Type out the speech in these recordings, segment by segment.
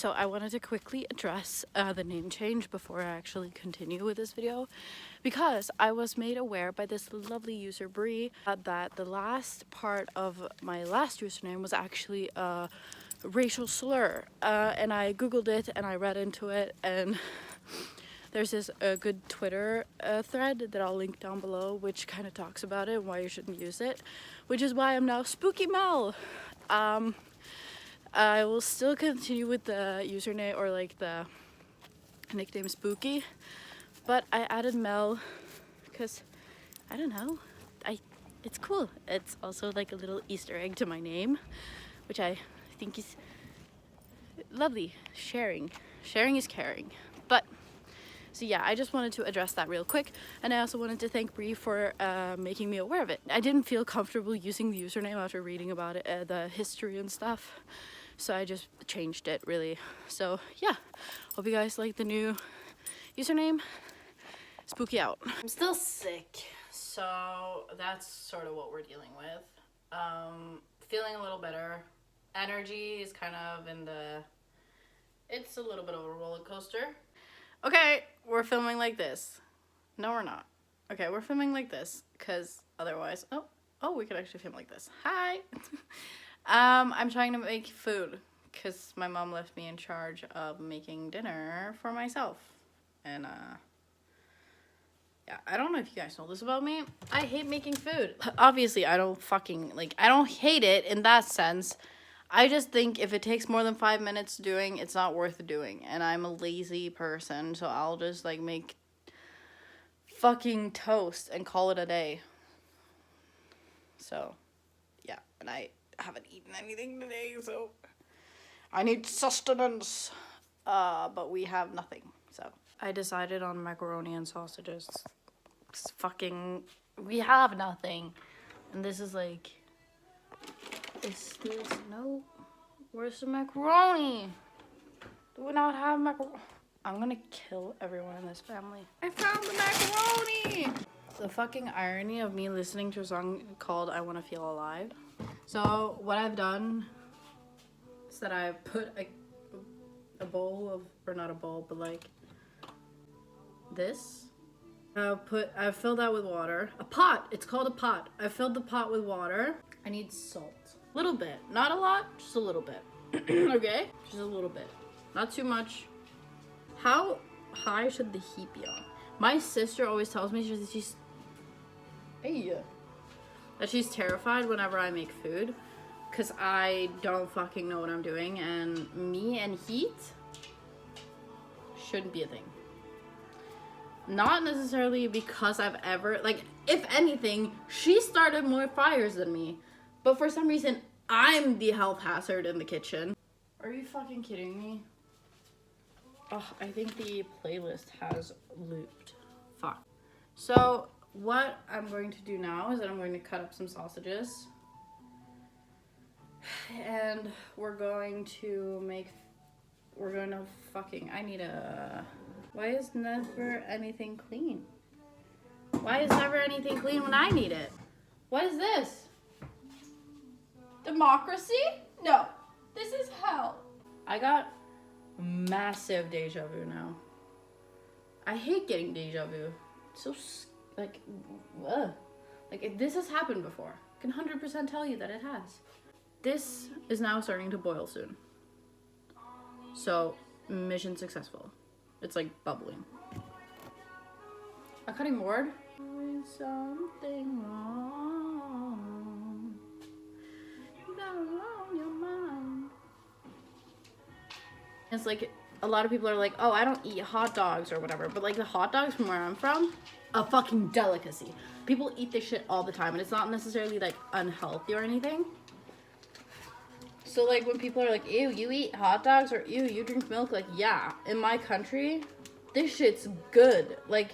So I wanted to quickly address the name change before I actually continue with this video, because I was made aware by this lovely user Bree that the last part of my last username was actually a racial slur, and I googled it and I read into it, and there's this good Twitter thread that I'll link down below, which kind of talks about it and why you shouldn't use it, which is why I'm now Spooky Mel. I will still continue with the username, or like the nickname Spooky, but I added Mel because I don't know, it's cool. It's also like a little Easter egg to my name, which I think is lovely. Sharing is caring. But so yeah, I just wanted to address that real quick, and I also wanted to thank Bree for making me aware of it. I didn't feel comfortable using the username after reading about it, the history and stuff, so I just changed it, really. So yeah, hope you guys like the new username. Spooky out. I'm still sick, so that's sort of what we're dealing with. Feeling a little better. Energy is kind of it's a little bit of a roller coaster. Okay, we're filming like this. No, we're not. Okay, we're filming like this because otherwise, oh, we could actually film like this. Hi. I'm trying to make food because my mom left me in charge of making dinner for myself. And yeah, I don't know if you guys know this about me. I hate making food. Obviously, I don't hate it in that sense. I just think if it takes more than 5 minutes doing, it's not worth doing. And I'm a lazy person, so I'll just like make fucking toast and call it a day. So, yeah, and I haven't eaten anything today, so I need sustenance. But we have nothing, so. I decided on macaroni and sausages. We have nothing. And this is like, no, where's the macaroni? Do we not have macaroni? I'm gonna kill everyone in this family. I found the macaroni! The fucking irony of me listening to a song called I Wanna Feel Alive. So what I've done is that I put a bowl of, or not a bowl, but like this. I've filled that with water. A pot, it's called a pot. I filled the pot with water. I need salt. Little bit, not a lot, just a little bit. Okay, just a little bit, not too much. How high should the heat be on? My sister always tells me that she's terrified whenever I make food because I don't fucking know what I'm doing, and me and heat shouldn't be a thing. Not necessarily because I've ever, like, if anything, she started more fires than me. But for some reason, I'm the health hazard in the kitchen. Are you fucking kidding me? Oh, I think the playlist has looped. Fuck. So, what I'm going to do now is that I'm going to cut up some sausages. And we're going to why is never anything clean? Why is never anything clean when I need it? What is this? Democracy? No. This is hell. I got massive deja vu now. I hate getting deja vu. It's so, like, ugh. Like, if this has happened before. I can 100% tell you that it has. This is now starting to boil soon. So, mission successful. It's like bubbling. A cutting board. There is something wrong. You got it on your mind. It's like a lot of people are like, oh, I don't eat hot dogs or whatever, but like the hot dogs from where I'm from, a fucking delicacy. People eat this shit all the time, and it's not necessarily like unhealthy or anything. So like when people are like, ew, you eat hot dogs, or ew, you drink milk, like, yeah, in my country, this shit's good. Like,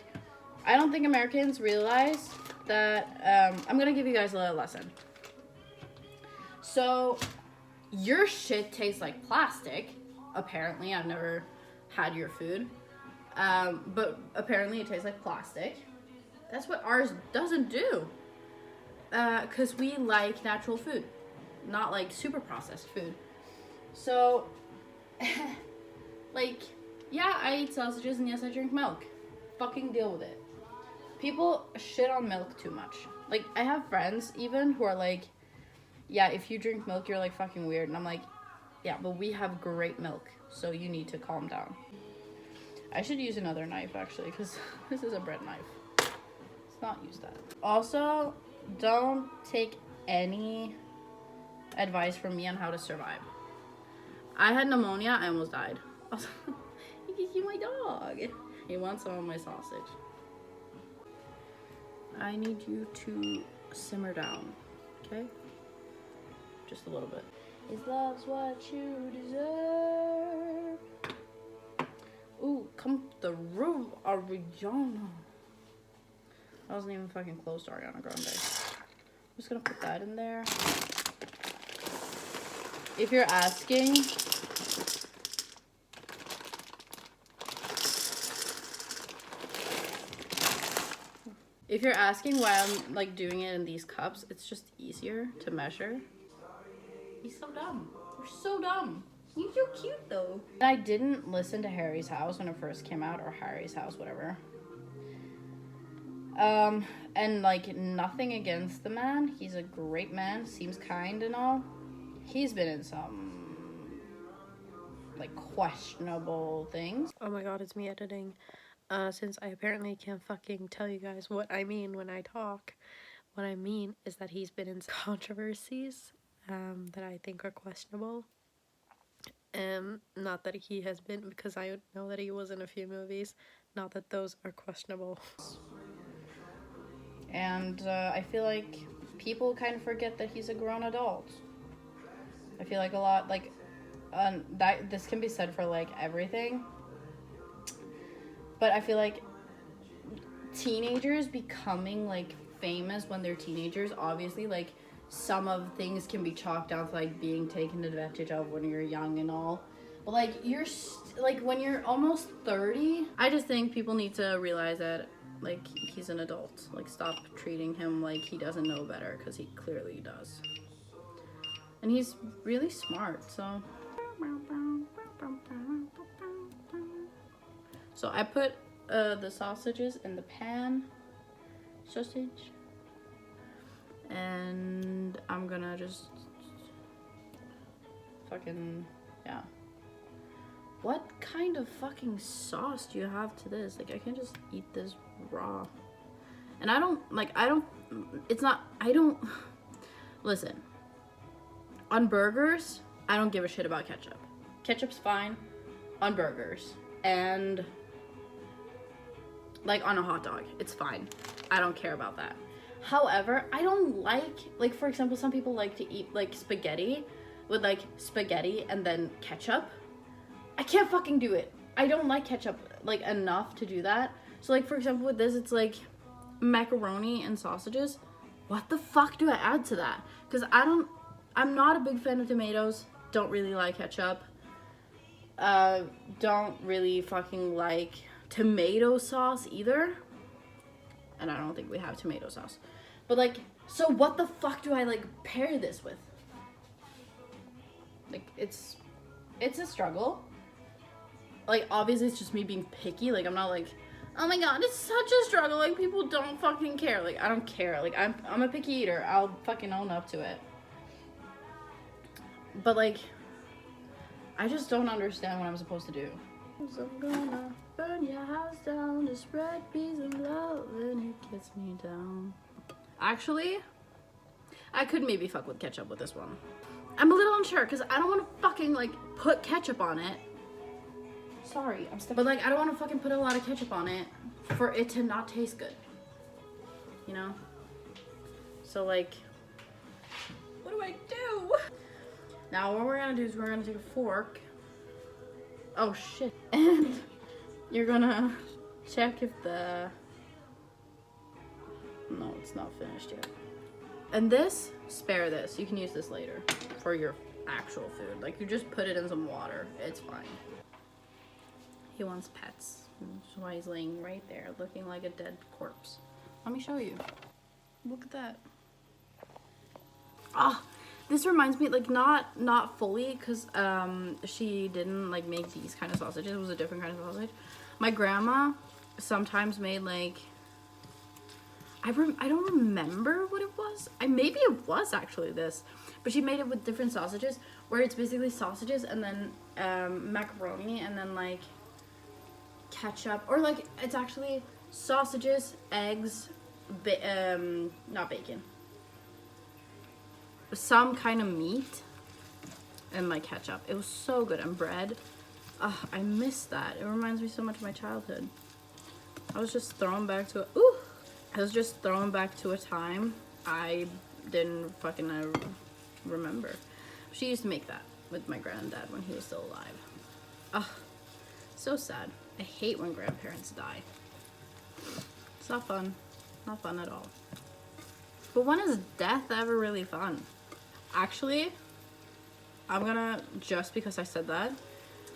I don't think Americans realize that, I'm gonna give you guys a little lesson. So, your shit tastes like plastic. Apparently, I've never had your food. But apparently it tastes like plastic. That's what ours doesn't do. 'Cause we like natural food. Not like super processed food. So Like, yeah, I eat sausages and yes, I drink milk. Fucking deal with it. People shit on milk too much. Like, I have friends even who are like, yeah, if you drink milk, you're like fucking weird. And I'm like, yeah, but we have great milk, so you need to calm down. I should use another knife actually, because this is a bread knife. Let's not use that. Also, don't take any advice from me on how to survive. I had pneumonia, I almost died. Also, you my dog. He wants some of my sausage. I need you to simmer down, okay? Just a little bit. Is love's what you deserve? Ooh, come through, Ariana. I wasn't even fucking close to Ariana Grande. I'm just gonna put that in there. If you're asking, why I'm like doing it in these cups, it's just easier to measure. He's so dumb. You're so dumb. He's so cute though. I didn't listen to Harry's House when it first came out, or Harry's House, whatever. And like nothing against the man. He's a great man, seems kind and all. He's been in some like questionable things. Oh my god, it's me editing. Since I apparently can't fucking tell you guys what I mean when I talk, what I mean is that he's been in controversies that I think are questionable. Not that he has been, because I know that he was in a few movies, not that those are questionable. And I feel like people kind of forget that he's a grown adult. I feel like a lot, like, that this can be said for like everything, but I feel like teenagers becoming like famous when they're teenagers, obviously like some of things can be chalked down to like being taken advantage of when you're young and all, but like you're like when you're almost 30, I just think people need to realize that like he's an adult. Like stop treating him like he doesn't know better, because he clearly does, and he's really smart. So I put the sausages in the pan, sausage, and I'm gonna just fucking, yeah. What kind of fucking sauce do you have to this? Like, I can't just eat this raw. And listen, on burgers, I don't give a shit about ketchup. Ketchup's fine on burgers, and like on a hot dog, it's fine. I don't care about that. However, I don't like for example, some people like to eat like spaghetti with like spaghetti and then ketchup. I can't fucking do it. I don't like ketchup like enough to do that. So like for example with this, it's like macaroni and sausages. What the fuck do I add to that? Because I'm not a big fan of tomatoes. Don't really like ketchup. Don't really fucking like tomato sauce either. And I don't think we have tomato sauce. But like, so what the fuck do I like pair this with? Like, it's a struggle. Like, obviously it's just me being picky. Like, I'm not like, oh my god, it's such a struggle. Like, people don't fucking care. Like, I don't care. Like, I'm a picky eater. I'll fucking own up to it. But like, I just don't understand what I'm supposed to do. So I'm gonna burn your house down to spread peace and love, and it gets me down. Actually, I could maybe fuck with ketchup with this one. I'm a little unsure because I don't want to fucking like put ketchup on it. Sorry, I'm stuck. But like, I don't want to fucking put a lot of ketchup on it for it to not taste good. You know? So like, what do I do? Now what we're gonna do is we're gonna take a fork. Oh shit. And you're gonna check if the... No, it's not finished yet. And this, spare this. You can use this later for your actual food. Like, you just put it in some water. It's fine. He wants pets. That's why he's laying right there, looking like a dead corpse. Let me show you. Look at that. Ah, This reminds me, like, not fully, because she didn't like make these kind of sausages. It was a different kind of sausage. My grandma sometimes made like, I don't remember what it was. Maybe it was actually this, but she made it with different sausages, where it's basically sausages and then macaroni and then like ketchup, or like it's actually sausages, eggs, not bacon, some kind of meat, and like ketchup. It was so good. And bread. I miss that. It reminds me so much of my childhood. I was just thrown back to a time I didn't fucking remember. She used to make that with my granddad when he was still alive. Ugh, so sad. I hate when grandparents die. It's not fun. Not fun at all. But when is death ever really fun? Actually, I'm gonna, just because I said that,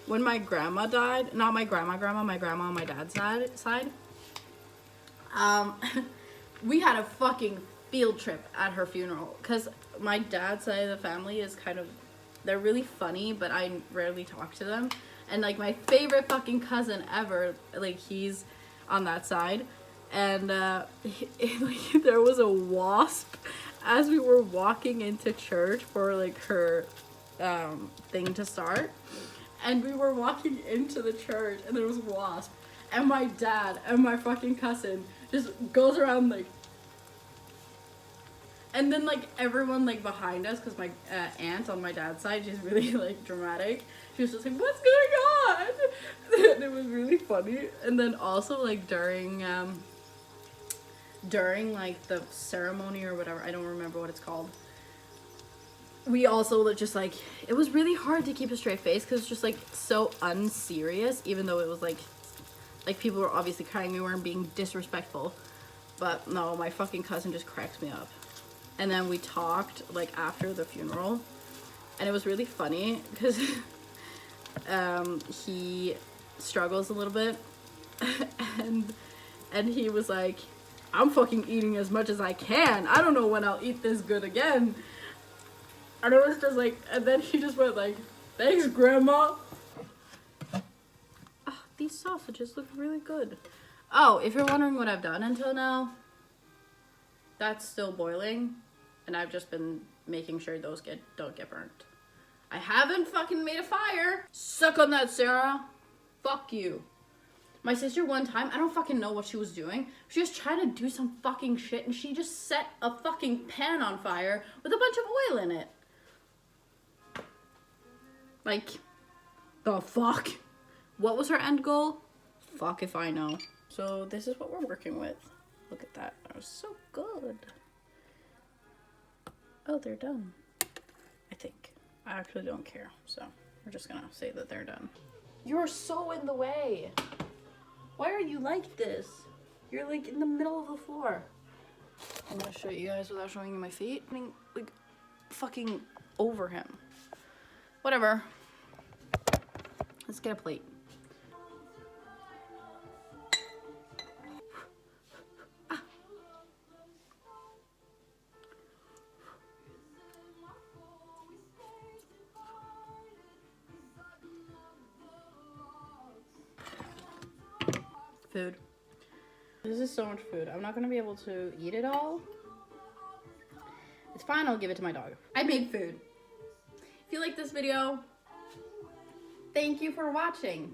when my grandma died, not my grandma, my grandma on my dad's side, we had a fucking field trip at her funeral, because my dad's side of the family is kind of, they're really funny, but I rarely talk to them. And like my favorite fucking cousin ever, like he's on that side, and like, there was a wasp as we were walking into church for like her thing to start, and we were walking into the church and there was a wasp, and my dad and my fucking cousin just goes around like, and then like everyone like behind us, because my aunt on my dad's side, she's really like dramatic, she was just like, what's going on? And it was really funny. And then also like during like the ceremony or whatever, I don't remember what it's called, we also just like, it was really hard to keep a straight face because it's just like so unserious, even though it was like people were obviously crying, we weren't being disrespectful, but no, my fucking cousin just cracked me up. And then we talked like after the funeral, and it was really funny because he struggles a little bit, and he was like, I'm fucking eating as much as I can, I don't know when I'll eat this good again. And it was just like, and then he just went like, thanks, Grandma. Oh, these sausages look really good. Oh, if you're wondering what I've done until now, that's still boiling, and I've just been making sure those don't get burnt. I haven't fucking made a fire. Suck on that, Sarah. Fuck you. My sister one time, I don't fucking know what she was doing. She was trying to do some fucking shit, and she just set a fucking pan on fire with a bunch of oil in it. Like, the fuck? What was her end goal? Fuck if I know. So this is what we're working with. Look at that. That was so good. Oh, they're done. I think. I actually don't care. So we're just gonna say that they're done. You're so in the way. Why are you like this? You're like in the middle of the floor. I'm gonna show you guys without showing you my feet. I mean, like, fucking over him. Whatever. Let's get a plate. Ah. Food. This is so much food. I'm not gonna be able to eat it all. It's fine, I'll give it to my dog. I made food. If you like this video, thank you for watching.